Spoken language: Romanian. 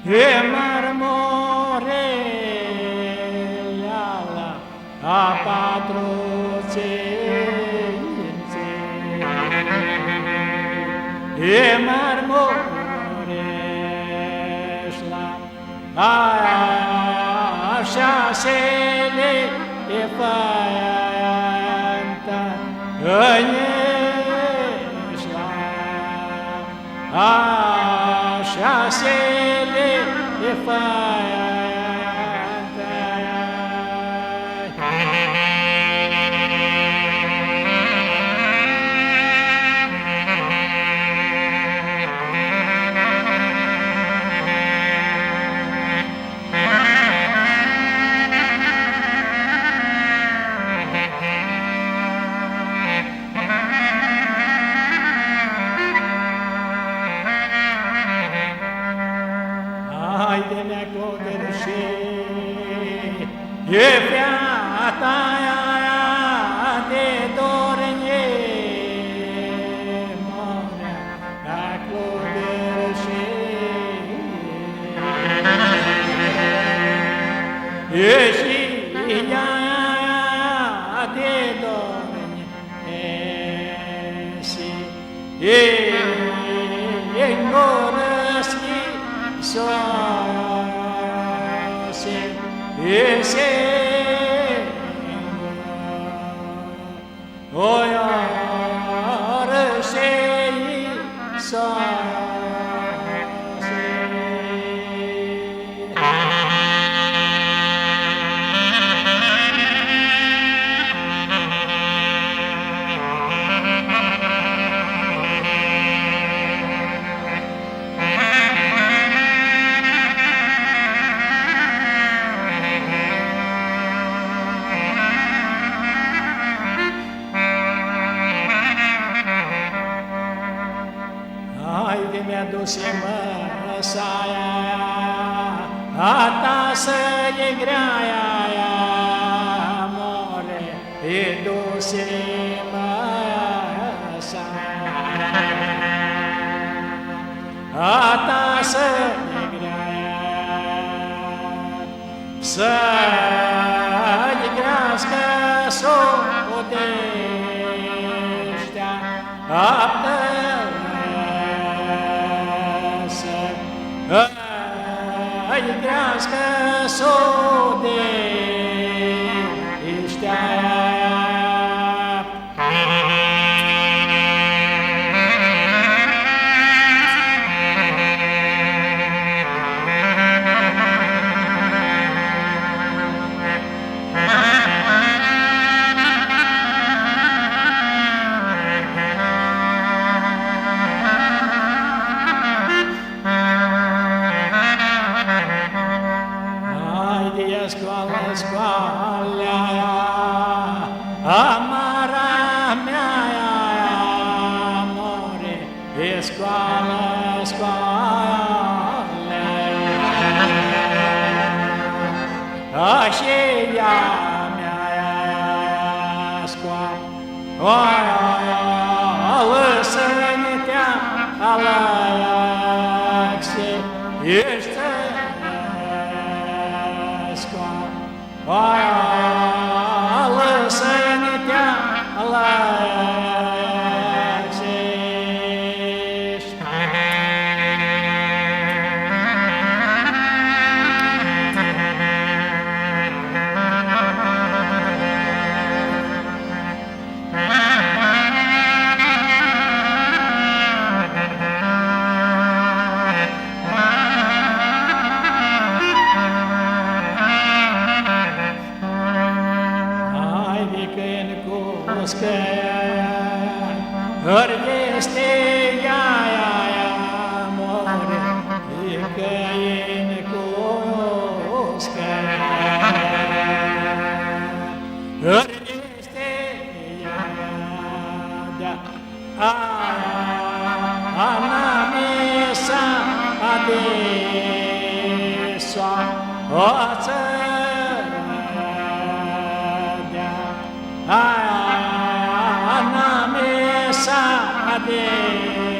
e marmoreala a patrocinței, e marmoreșla așa se le e făianta îneșla, așa se le e făianta. Haide-ne cogărșe, e feata aia de dorne, morea la cogărșe. E și ea de dorne, și engorăschi soase, ese o iarășei soase. Haide, mi-a dus-e măsaia, a ta să-i greaia, more, e dus-e măsaia, a ta să-i greaia, să-i grească soteștea, aptă îi crească sodeștea. Scoală, scoală, amara mea, more, e scoală, scoală, așeia mea, scoală, sănătea, alaxe, ești lăsă-ne-te alăxești. Ori este ea, more, e că e necuscă. Ori este ea, ana mesa adesoa, o țădea, ana mesa adesoa.